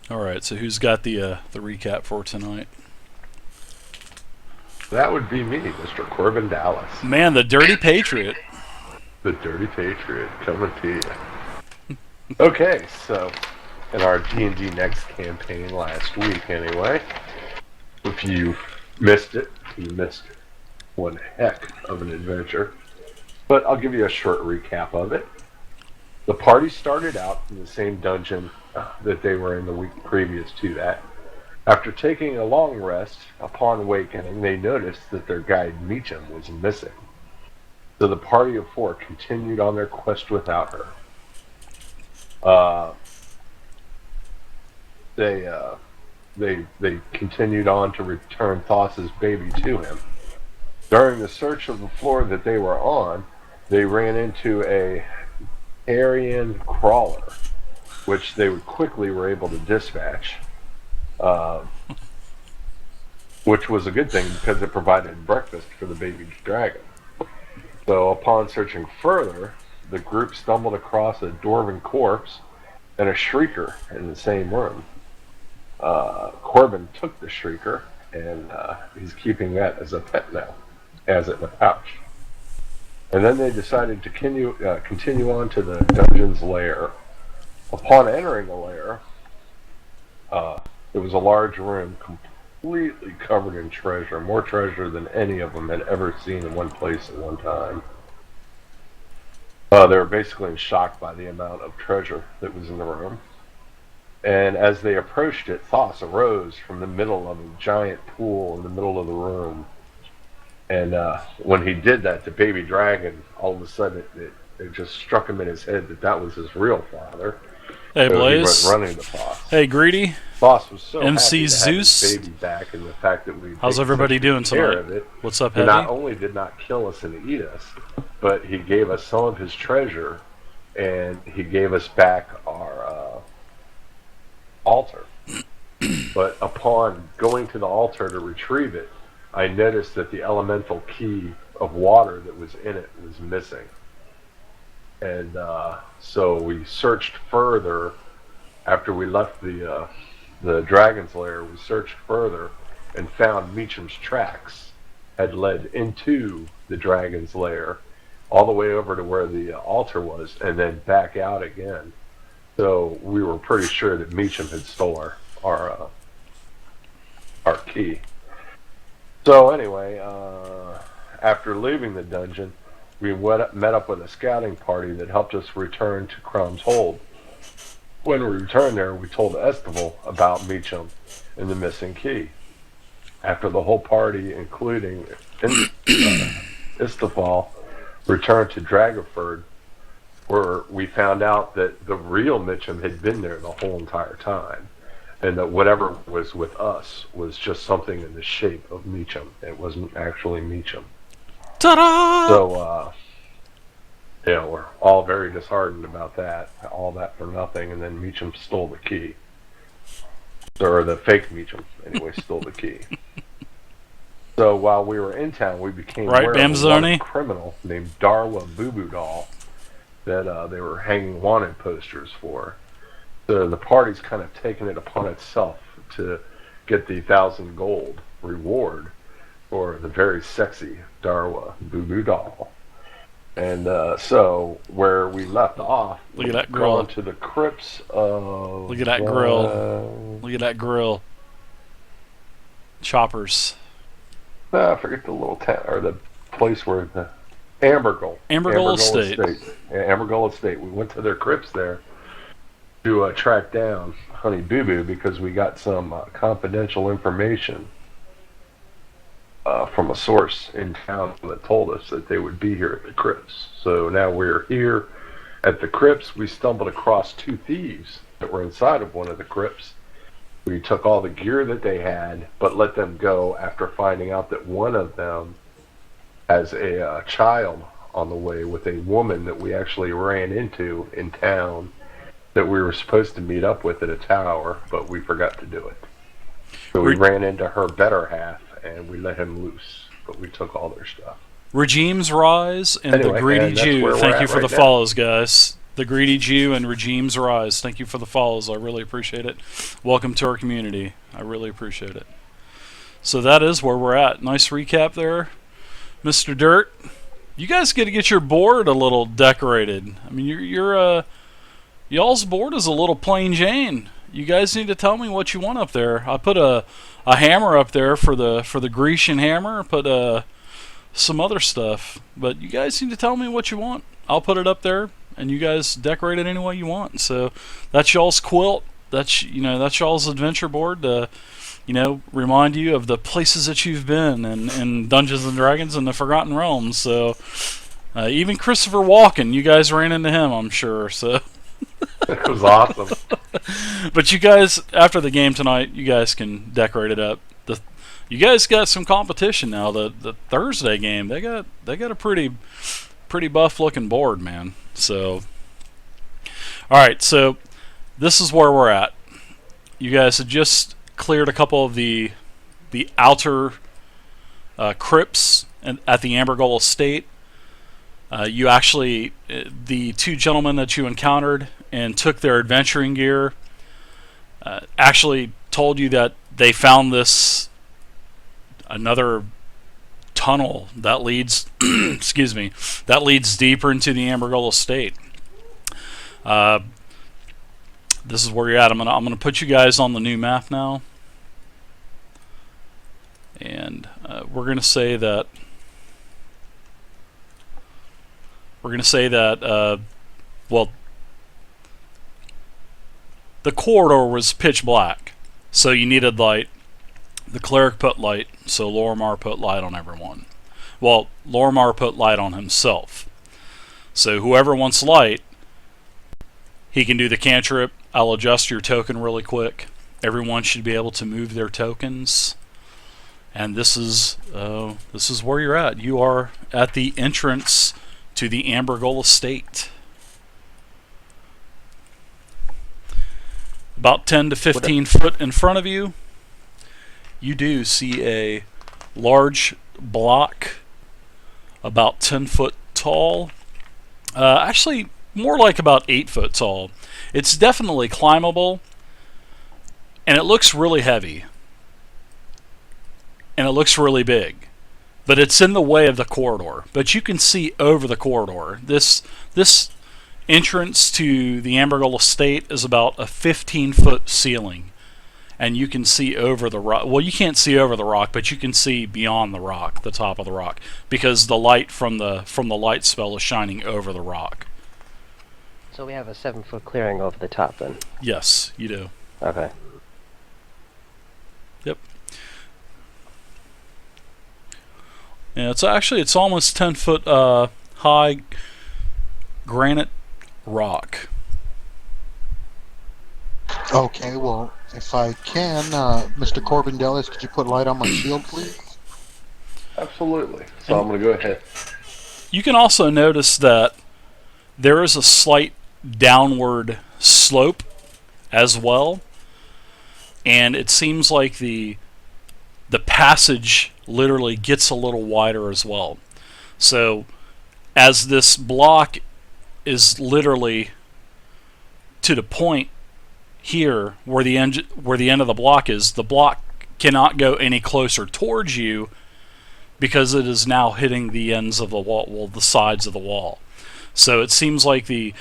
All right, so who's got the recap for tonight? That would be me, Mr. Corbin Dallas. Man, the Dirty Patriot. The Dirty Patriot coming to you. Okay, so in our D&D Next campaign last week anyway, if you missed it, you missed one heck of an adventure. But I'll give you a short recap of it. The party started out in the same dungeon that they were in the week previous to that. After taking a long rest, upon awakening, they noticed that their guide Meacham was missing. So the party of four continued on their quest without her. They continued on to return Thassa's baby to him. During the search of the floor that they were on, they ran into a Aryan crawler, which they quickly were able to dispatch, which was a good thing because it provided breakfast for the baby dragon. So upon searching further, the group stumbled across a dwarven corpse and a shrieker in the same room. Corbin took the shrieker, and he's keeping that as a pet now, has it in a pouch. And then they decided to continue on to the dungeon's lair. Upon entering the lair, it was a large room completely covered in treasure, more treasure than any of them had ever seen in one place at one time. They were basically shocked by the amount of treasure that was in the room. And as they approached it, Thos arose from the middle of a giant pool in the middle of the room. And when he did that, the baby dragon, all of a sudden, it just struck him in his head that was his real father. Hey, So Blaze. he went running to Thos. Hey, Greedy. Thos was so MC happy to Zeus. have his baby back, and the fact that we How's everybody doing care tonight? of it. What's up, He Heavy? not only did not kill us and eat us, but he gave us some of his treasure, and he gave us back our altar. But upon going to the altar to retrieve it, I noticed that the elemental key of water that was in it was missing. And so we searched further after we left the dragon's lair. We searched further and found Meacham's tracks had led into the dragon's lair all the way over to where the altar was and then back out again. So we were pretty sure that Meacham had stole our key. So anyway, after leaving the dungeon, we met up with a scouting party that helped us return to Crum's Hold. When we returned there, we told Estival about Meacham and the missing key. After the whole party, including Estival, returned to Dragoford, where we found out that the real Meacham had been there the whole entire time, and that whatever was with us was just something in the shape of Meacham. It wasn't actually Meacham. Ta-da! So, we're all very disheartened about that. All that for nothing, and then Meacham stole the key. Or the fake Meacham, anyway, stole the key. So while we were in town, we became aware of a criminal named Darwa Boo Doll that they were hanging wanted posters for. So the party's kind of taken it upon itself to get the 1,000 gold reward for the very sexy Darwa Boo Doll. And so where we left off, look at that grill. To the crypts of... Look at that grill. Look at that grill. Choppers. I forget the little town, or the place where the... Ambergull Estate. Yeah, Ambergull Estate. We went to their crypts there to track down Honey Boo Boo because we got some confidential information from a source in town that told us that they would be here at the crypts. So now we're here at the crypts. We stumbled across two thieves that were inside of one of the crypts. We took all the gear that they had, but let them go after finding out that one of them has a child on the way with a woman that we actually ran into in town that we were supposed to meet up with at a tower, but we forgot to do it. So we ran into her better half, and we let him loose, but we took all their stuff. Regimes rise, and anyway, the Greedy Jew. Thank you for the follows, guys. The Greedy Jew and Regimes Rise. Thank you for the follows. I really appreciate it. Welcome to our community. I really appreciate it. So that is where we're at. Nice recap there, Mr. Dirt. You guys get to get your board a little decorated. I mean, y'all's board is a little plain Jane. You guys need to tell me what you want up there. I put a hammer up there for the Grecian hammer. Put some other stuff, but you guys need to tell me what you want. I'll put it up there, and you guys decorate it any way you want. So that's y'all's quilt. That's y'all's adventure board to remind you of the places that you've been in Dungeons and Dragons and the Forgotten Realms. So even Christopher Walken, you guys ran into him, I'm sure. So it was awesome. But you guys, after the game tonight, you guys can decorate it up. You guys got some competition now. The Thursday game, they got a pretty buff looking board, man. So all right, so this is where we're at. You guys had just cleared a couple of the outer crypts at the Ambergull Estate. You actually, the two gentlemen that you encountered and took their adventuring gear, actually told you that they found another tunnel that leads excuse me, that leads deeper into the Ambergull Estate. This is where you're at. I'm gonna put you guys on the new map now, and we're gonna say that well, the corridor was pitch black, so you needed light. The cleric put light, so Lormar put light on everyone. Well, Lormar put light on himself. So whoever wants light, he can do the cantrip. I'll adjust your token really quick. Everyone should be able to move their tokens. And this is where you're at. You are at the entrance to the Ambergull Estate. About 10 to 15 foot in front of you, you do see a large block about 10 foot tall. Actually, more like about 8 foot tall. It's definitely climbable, and it looks really heavy, and it looks really big, but it's in the way of the corridor. But you can see over the corridor. This entrance to the Ambergull Estate is about a 15-foot ceiling, and you can see over the rock. Well, you can't see over the rock, but you can see beyond the rock, the top of the rock, because the light from the light spell is shining over the rock. So we have a 7-foot clearing over the top, then? Yes, you do. Okay. Yep. Yeah, it's almost 10 foot high granite rock. Okay, well, if I can, Mr. Corbin Dellis, could you put light on my shield, please? Absolutely. So I'm going to go ahead. You can also notice that there is a slight downward slope as well, and it seems like the passage literally gets a little wider as well. So as this block is literally to the point here where the end of the block is, the block cannot go any closer towards you because it is now hitting the ends of the wall, well, the sides of the wall. So it seems like the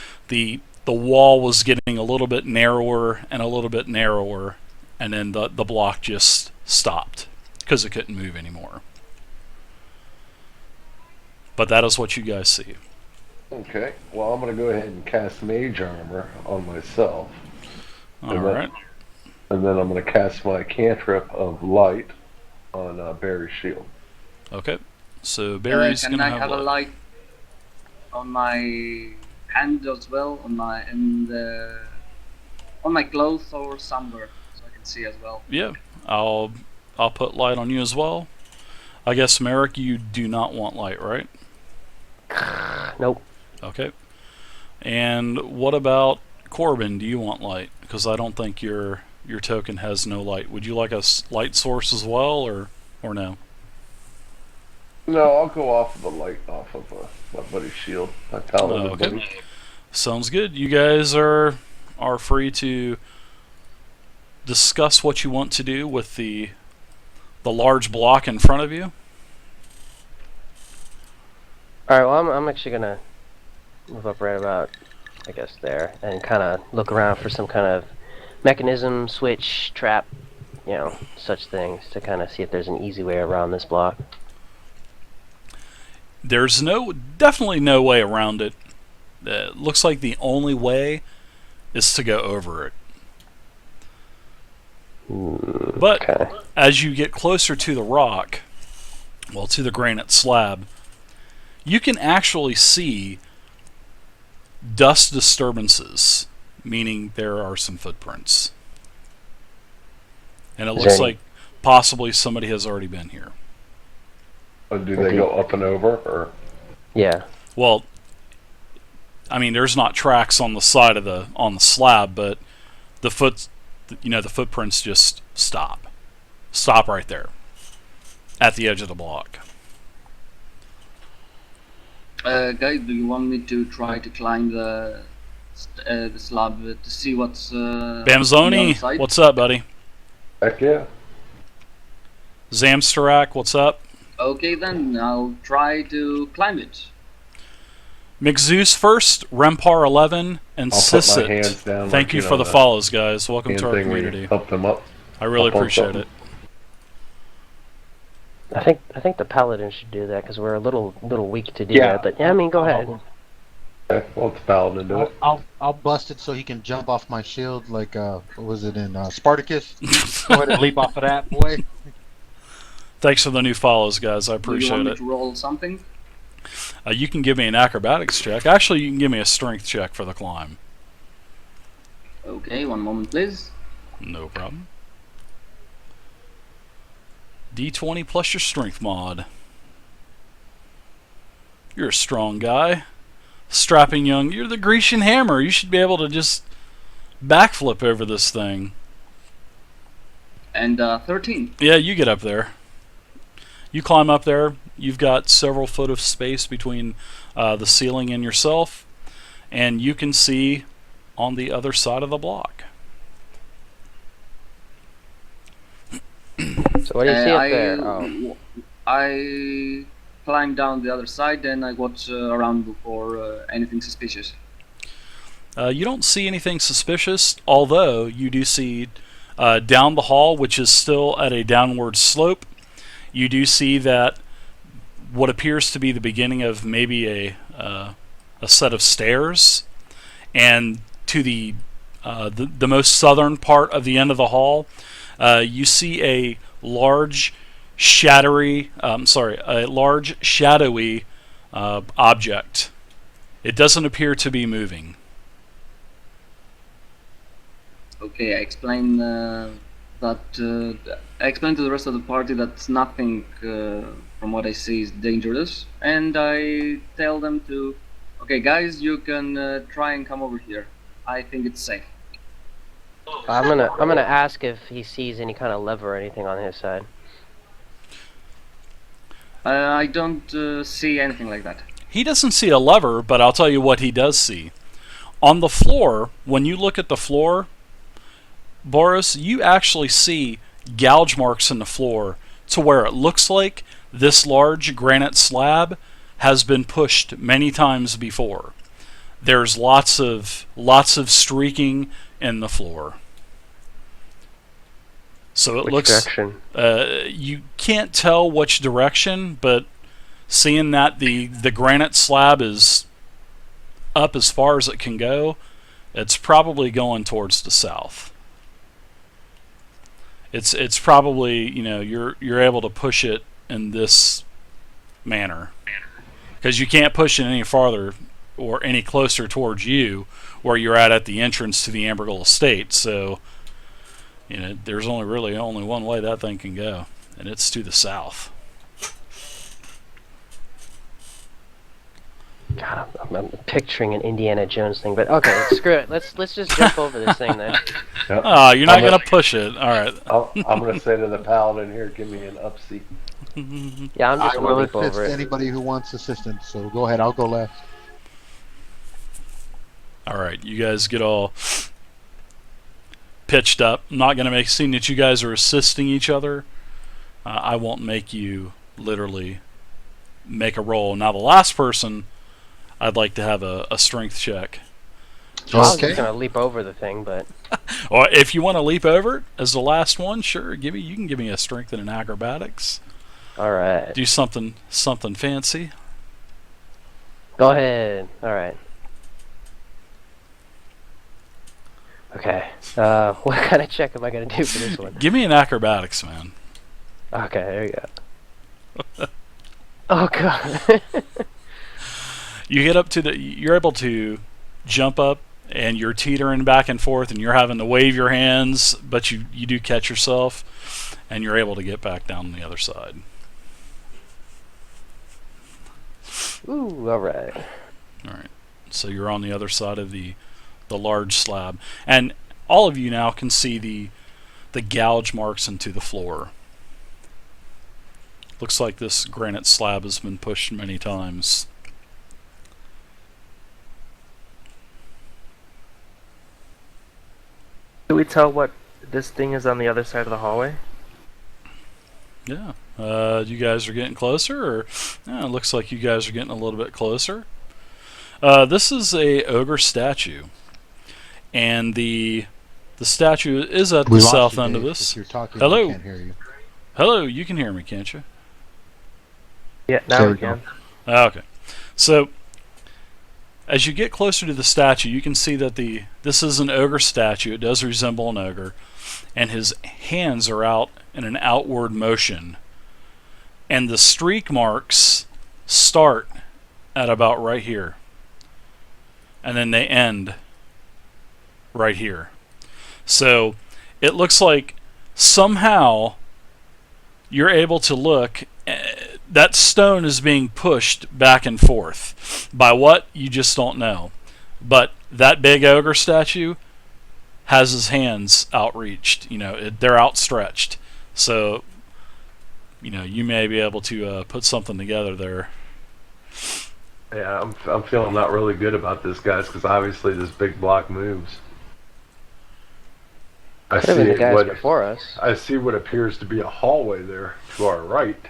wall was getting a little bit narrower and a little bit narrower, and then the block just stopped because it couldn't move anymore. But that is what you guys see. Okay. Well, I'm going to go ahead and cast Mage Armor on myself. Alright. And then I'm going to cast my cantrip of light on Barry's shield. Okay. So Barry's going to have a light on my hand as well, on my clothes or somewhere, so I can see as well. Yeah. I'll put light on you as well. I guess, Merrick, you do not want light, right? Nope. Okay. And what about Corbin? Do you want light? Because I don't think your token has no light. Would you like a light source as well, or no? No, I'll go off of the light off of my buddy's shield. I tell him Okay. Sounds good. You guys are free to discuss what you want to do with the large block in front of you. All right. Well, I'm actually gonna move up right about, I guess, there, and kind of look around for some kind of mechanism, switch, trap, such things to kind of see if there's an easy way around this block. There's definitely no way around it. It looks like the only way is to go over it. But Okay. as you get closer to the rock, well, to the granite slab, you can actually see dust disturbances, meaning there are some footprints. And it looks like possibly somebody has already been here. Do they go up and over, or? Yeah. Well, I mean, there's not tracks on the side of the slab, but the footprints just stop right there at the edge of the block. Guys, do you want me to try to climb the slab to see what's on the other Bamzoni, side? what's up, buddy? Heck yeah. Zamstarak, what's up? Okay, then I'll try to climb it. McZeus first, Rempar 11, and I'll put my Sissit. hands down. Thank like, you for the follows, guys. Welcome hand to our thing where you community. Help them up. I really up on appreciate something. it. I think the paladin should do that because we're a little weak to do Yeah. that. But yeah, I mean, go ahead. Okay, well, it's Paladin do it. I'll bust it so he can jump off my shield like what was it in Spartacus? Go ahead and leap off of that, boy. Thanks for the new follows, guys. I Do you appreciate want me it. to roll something? You can give me an acrobatics check. Actually, you can give me a strength check for the climb. Okay, one moment, please. No problem. D20 plus your strength mod. You're a strong guy. Strapping young. You're the Grecian hammer. You should be able to just backflip over this thing. And 13. Yeah, you get up there. You climb up there. You've got several foot of space between the ceiling and yourself, and you can see on the other side of the block. So what do you see up there? Oh. I climbed down the other side, and I watch around before anything suspicious. You don't see anything suspicious, although you do see down the hall, which is still at a downward slope, you do see that what appears to be the beginning of maybe a set of stairs, and to the most southern part of the end of the hall, you see a large shadowy object. It doesn't appear to be moving. Okay, I explain I explain to the rest of the party that nothing from what I see is dangerous, and I tell them to, okay, guys, you can try and come over here. I think it's safe. I'm gonna ask if he sees any kind of lever or anything on his side. I don't see anything like that. He doesn't see a lever, but I'll tell you what he does see. On the floor, when you look at the floor, Boris, you actually see gouge marks in the floor to where it looks like this large granite slab has been pushed many times before. There's lots of streaking in the floor. So it Which looks direction? you can't tell which direction, but seeing that the granite slab is up as far as it can go, it's probably going towards the south. It's probably, you're able to push it in this manner, because you can't push it any farther or any closer towards you where you're at the entrance to the Ambergall estate. So there's only one way that thing can go, and it's to the south. God, I'm picturing an Indiana Jones thing, but okay, screw it. Let's just jump over this thing then. Yep. Oh, you're not gonna push it. All right. I'm going to say to the Paladin here, give me an upseat. Yeah, I'm just I gonna will leap assist over it. anybody who wants assistance. So go ahead. I'll go last. All right, you guys get all pitched up. I'm not going to make seeing that you guys are assisting each other. I won't make you literally make a roll. Now, the last person, I'd like to have a strength check. I was Okay. just gonna leap over the thing, but Or if you want to leap over it as the last one, sure. You can give me a strength and an acrobatics. all right. Do something fancy. Go ahead. All right. Okay. What kind of check am I gonna do for this one? Give me an acrobatics, man. Okay, there you go. Oh god. You get up to you're able to jump up, and you're teetering back and forth, and you're having to wave your hands, but you do catch yourself, and you're able to get back down the other side. Ooh, all right. All right. So you're on the other side of the large slab, and all of you now can see the gouge marks into the floor. Looks like this granite slab has been pushed many times. Do we tell what this thing is on the other side of the hallway? Yeah. You guys are getting closer, or it looks like you guys are getting a little bit closer. This is a ogre statue, and the statue is at the We lost south you, end of Dave. this. If you're talking, Hello? we can't hear you. Hello, you can hear me, can't you? Yeah, There now we we can. Okay. So, as you get closer to the statue, you can see that this is an ogre statue. It does resemble an ogre, and his hands are out in an outward motion. And the streak marks start at about right here, and then they end right here. So it looks like somehow you're able to look. That stone is being pushed back and forth. By what? You just don't know. But that big ogre statue has his hands outreached. They're outstretched. So, you may be able to put something together there. Yeah, I'm feeling not really good about this, guys, because obviously this big block moves. I Could have been the see guys what before us. I see what appears to be a hallway there to our right.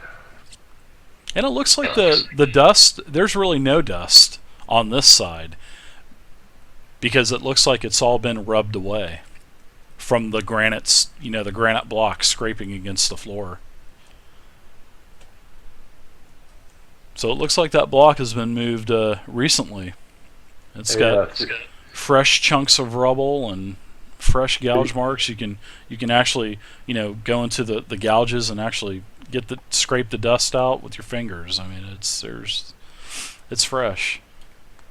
And it looks like the dust, there's really no dust on this side, because it looks like it's all been rubbed away from the granites, the granite blocks scraping against the floor. So it looks like that block has been moved recently. It's got fresh chunks of rubble and fresh gouge marks. You can actually go into the gouges and actually scrape the dust out with your fingers. I mean, it's fresh.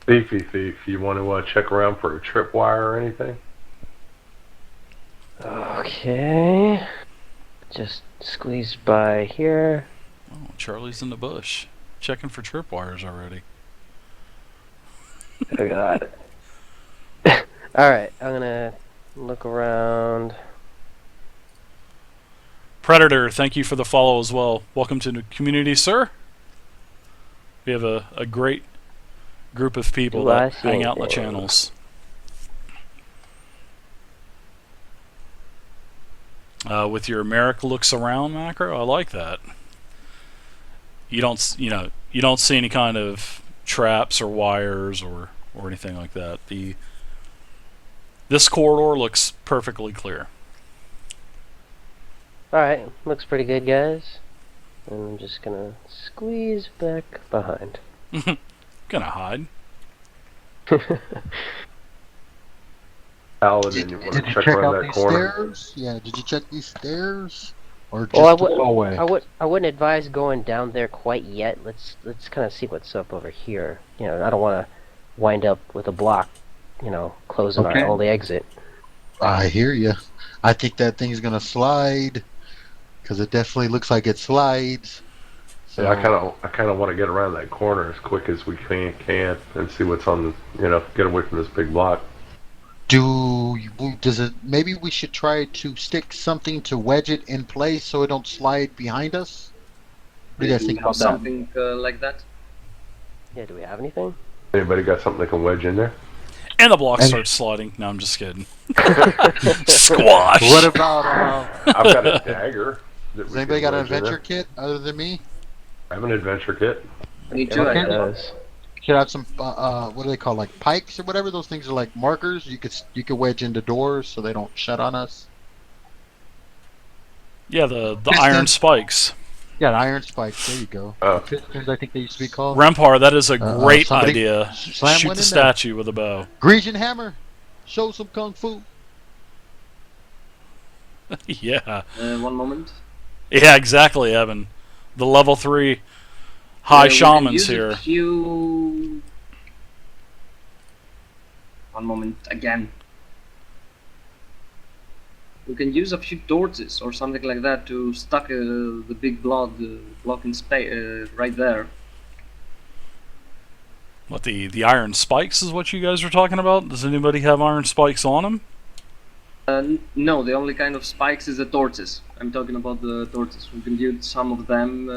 Thief, you want to check around for a tripwire or anything? Okay. Just squeeze by here. Oh, Charlie's in the bush, checking for tripwires already. Oh god. Alright, I'm gonna look around. Predator, thank you for the follow as well. Welcome to the community, sir. We have a great group of people Do I that see hang out in the anything? channels. With your America looks around macro, I like that. You don't see any kind of traps or wires or anything like that. This corridor looks perfectly clear. Alright, looks pretty good, guys. And I'm just gonna squeeze back behind. Gonna hide. Paladin, you want to Did you check check around out that these corner? stairs? Yeah, did you check these stairs? Or just Well, the hallway? I wouldn't advise going down there quite yet. Let's kind of see what's up over here. I don't want to wind up with a block, closing Okay. our only exit. I hear you. I think that thing's gonna slide, because it definitely looks like it slides. So Yeah, I kind of want to get around that corner as quick as we can and see what's on the, get away from this big block. maybe we should try to stick something to wedge it in place so it don't slide behind us? What do you guys think about that? Something like that. Yeah, do we have anything? Anybody got something they can wedge in there? And the block And- starts sliding. No, I'm just kidding. Squash! What about, I've got a dagger. That has we anybody can got an wedge in adventure there. kit other than me? I have an adventure kit. Me too. Everyone I have one. does. Could have some, what do they call, like pikes or whatever? Those things are like markers. You could wedge into doors so they don't shut on us. Yeah, the Pistons. iron spikes. Yeah, iron spikes. There you go. Oh. Pistons, I think they used to be called. Rempar, that is a great somebody idea. slam Shoot one the in there. statue with a bow. Grecian hammer. Show some kung fu. Yeah. One moment. Yeah, exactly, Evan. The level 3 high We can shamans use here. A few... One moment again. We can use a few torches or something like that to stuck the big block in space right there. What, the iron spikes is what you guys are talking about? Does anybody have iron spikes on them? No, the only kind of spikes is the torches. I'm talking about the torches. We can use some of them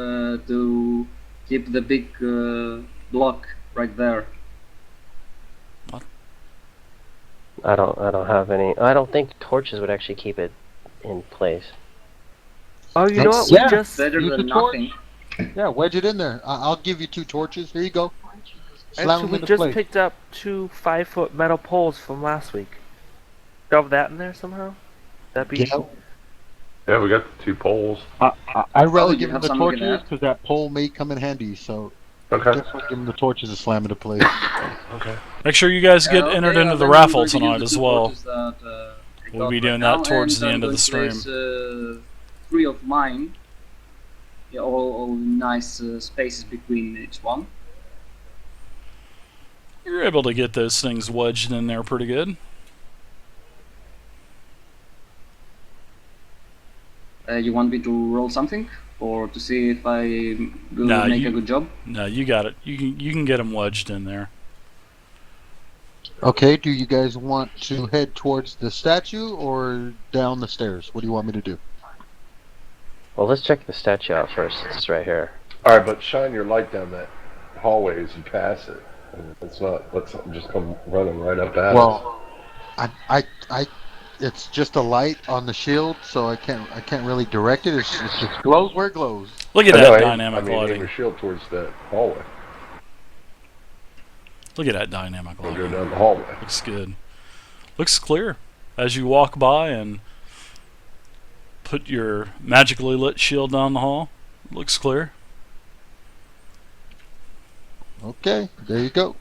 to keep the big block right there. I don't have any. I don't think torches would actually keep it in place. Oh, you know what? Yeah. We just Better Use than the torch. nothing. Yeah, wedge it in there. I'll give you 2 torches. Here you go. Slam actually them we into just place. picked up 2 5-foot metal poles from last week. Shove that in there somehow. That'd be. Yeah. Yeah, we got the 2 poles. I'd rather you give them have the some we can torches add? because that pole may come in handy. So Okay. definitely give them the torches to slam into place. Okay. Make sure you guys get Okay, entered into the then raffle we're going to use tonight the as 2 well. torches that, I We'll got be right doing now, that towards and the end I'm of the going to stream. place, 3 of mine. Yeah, all nice spaces between each one. You're able to get those things wedged in there pretty good. You want me to roll something, or to see if I will Nah, make you- a good job? No, you got it. You can get them wedged in there. Okay, do you guys want to head towards the statue or down the stairs? What do you want me to do? Well, let's check the statue out first. It's right here. All right, but shine your light down that hallway as you pass it. And it's not let something just come running right up at us. Well, it's just a light on the shield, so I can't really direct it. It just glows where it glows. Look at I know, that aim- dynamic I mean, aim lighting. your shield towards that hallway. Look at that dynamic Or go lighting. down the hallway. Looks good. Looks clear as you walk by and put your magically lit shield down the hall. Looks clear. Okay, there you go.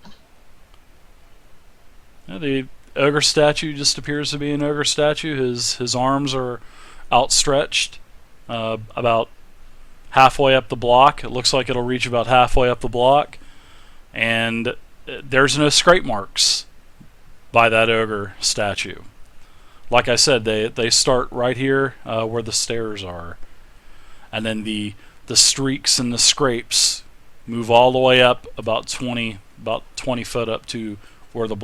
Yeah, the ogre statue just appears to be an ogre statue. His arms are outstretched about halfway up the block. It looks like it'll reach about halfway up the block. And there's no scrape marks by that ogre statue. Like I said, they start right here where the stairs are. And then the streaks and the scrapes move all the way up about 20 foot up to where the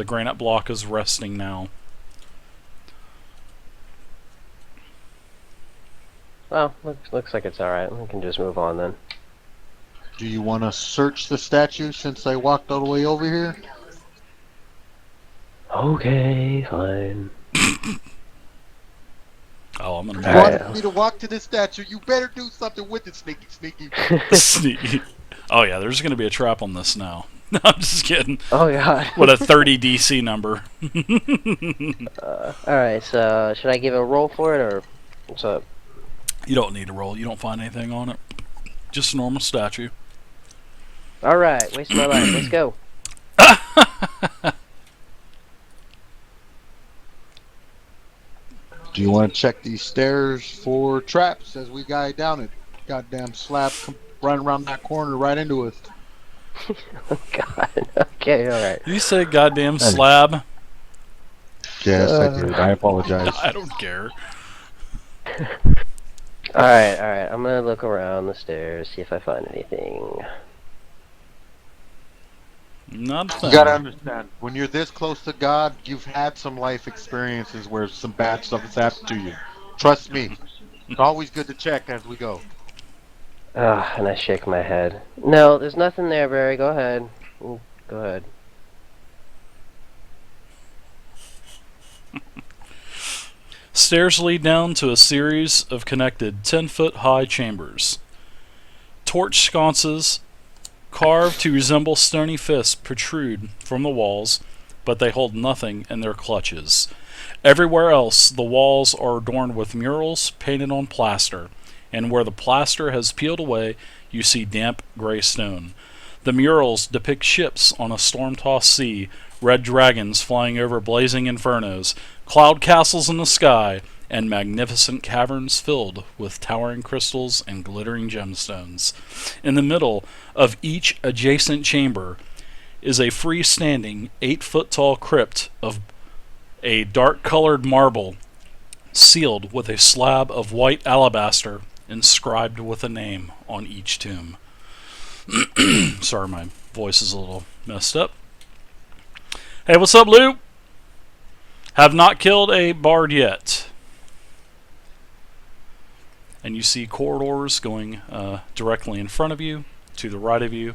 granite block is resting now. Well, looks like it's all right. We can just move on then. Do you want to search the statue since I walked all the way over here? Okay, fine. Oh, I'm gonna You All move right. wanted me to walk to the statue. You better do something with it, sneaky, sneaky. Sneaky. Oh yeah, there's gonna be a trap on this now. No, I'm just kidding. Oh god. What a 30 DC number. All right. So should I give a roll for it or what's up? You don't need to roll. You don't find anything on it. Just a normal statue. All right. Waste my life. Let's go. Do you want to check these stairs for traps as we guide down it? Goddamn slab right around that corner, right into us. Oh god. Okay. All right. You say goddamn slab? Yes, I did. I apologize. I don't care. All right. All right. I'm gonna look around the stairs, see if I find anything. Not a thing. You gotta understand, when you're this close to God, you've had some life experiences where some bad stuff has happened to you. Trust me. It's always good to check as we go. And I shake my head. No, there's nothing there, Barry. Go ahead. Go ahead. Stairs lead down to a series of connected 10-foot-high chambers. Torch sconces, carved to resemble stony fists, protrude from the walls, but they hold nothing in their clutches. Everywhere else, the walls are adorned with murals painted on plaster, and where the plaster has peeled away, you see damp gray stone. The murals depict ships on a storm-tossed sea, red dragons flying over blazing infernos, cloud castles in the sky, and magnificent caverns filled with towering crystals and glittering gemstones. In the middle of each adjacent chamber is a freestanding 8-foot-tall crypt of a dark-colored marble sealed with a slab of white alabaster inscribed with a name on each tomb. Sorry, my voice is a little messed up. Hey, what's up, Lou? Have not killed a bard yet. And you see corridors going directly in front of you, to the right of you,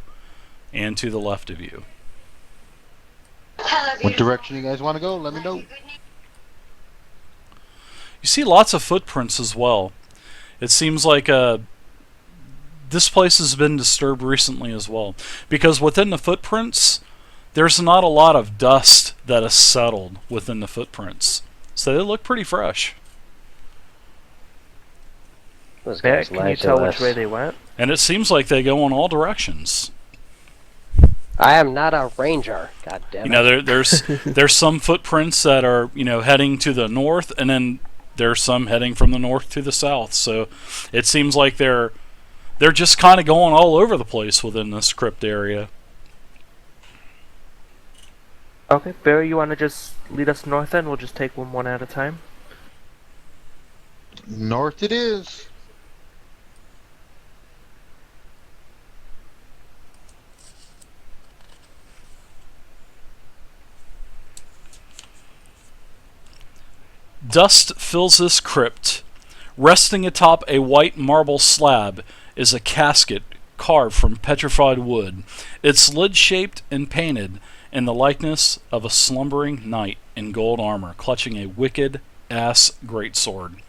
and to the left of you. What direction you guys want to go? Let me know. You see lots of footprints as well. It seems like this place has been disturbed recently as well. Because within the footprints, there's not a lot of dust that has settled within the footprints. So they look pretty fresh. Those Yeah, guys can you lied to tell which us. way they went? And it seems like they go in all directions. I am not a ranger. God damn it. You know, there's some footprints that are, you know, heading to the north, and then there's some heading from the north to the south. So it seems like they're just kind of going all over the place within this crypt area. Okay, Barry, you want to just lead us north then? We'll just take one at a time. North it is. Dust fills this crypt. Resting atop a white marble slab is a casket carved from petrified wood. Its lid shaped and painted in the likeness of a slumbering knight in gold armor, clutching a wicked-ass greatsword.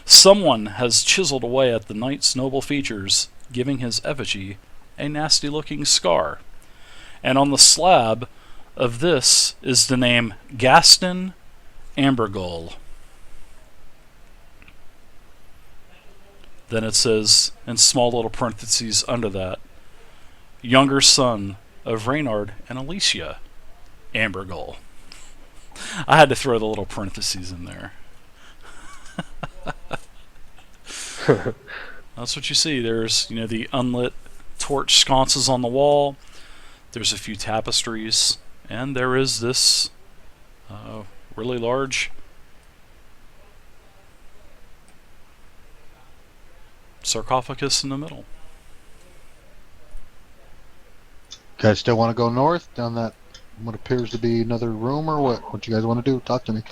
Someone has chiseled away at the knight's noble features, giving his effigy a nasty-looking scar. And on the slab of this is the name Gaston Ambergull. Then it says, in small little parentheses under that, younger son of Reynard and Alicia Ambergull. I had to throw the little parentheses in there. That's what you see. There's, you know, the unlit torch sconces on the wall. There's a few tapestries. And there is this really large sarcophagus in the middle. Guys still want to go north down that what appears to be another room, or what? What you guys want to do? Talk to me.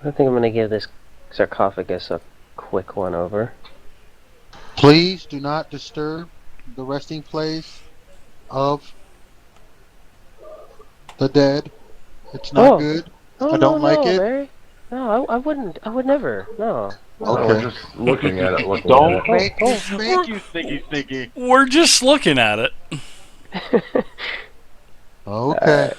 I think I'm going to give this sarcophagus a quick one over. Please do not disturb the resting place of the dead. It's not good. Oh, I don't like it. Barry. No, I wouldn't. I would never. No. We're Okay. just looking at it. Looking Don't at it. make me spank you, sneaky. We're just looking at it. Okay.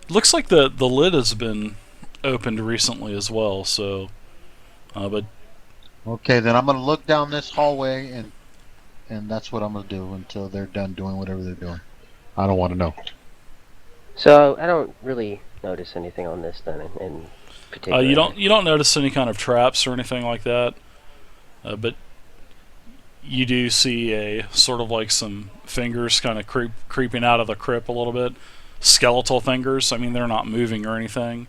Looks like the lid has been opened recently as well, so but Okay, then I'm gonna look down this hallway, and that's what I'm gonna do until they're done doing whatever they're doing. I don't want to know. So I don't really notice anything on this then in particular. you don't notice any kind of traps or anything like that, but you do see a sort of like some fingers kind of creeping out of the crypt a little bit, skeletal fingers. I mean, they're not moving or anything,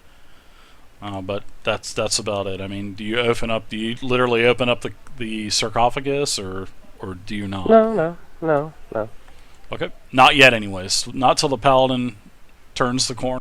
but that's about it. I mean, do you literally open up the sarcophagus, or do you not? No. Okay, not yet anyways. Not till the paladin turns the corner.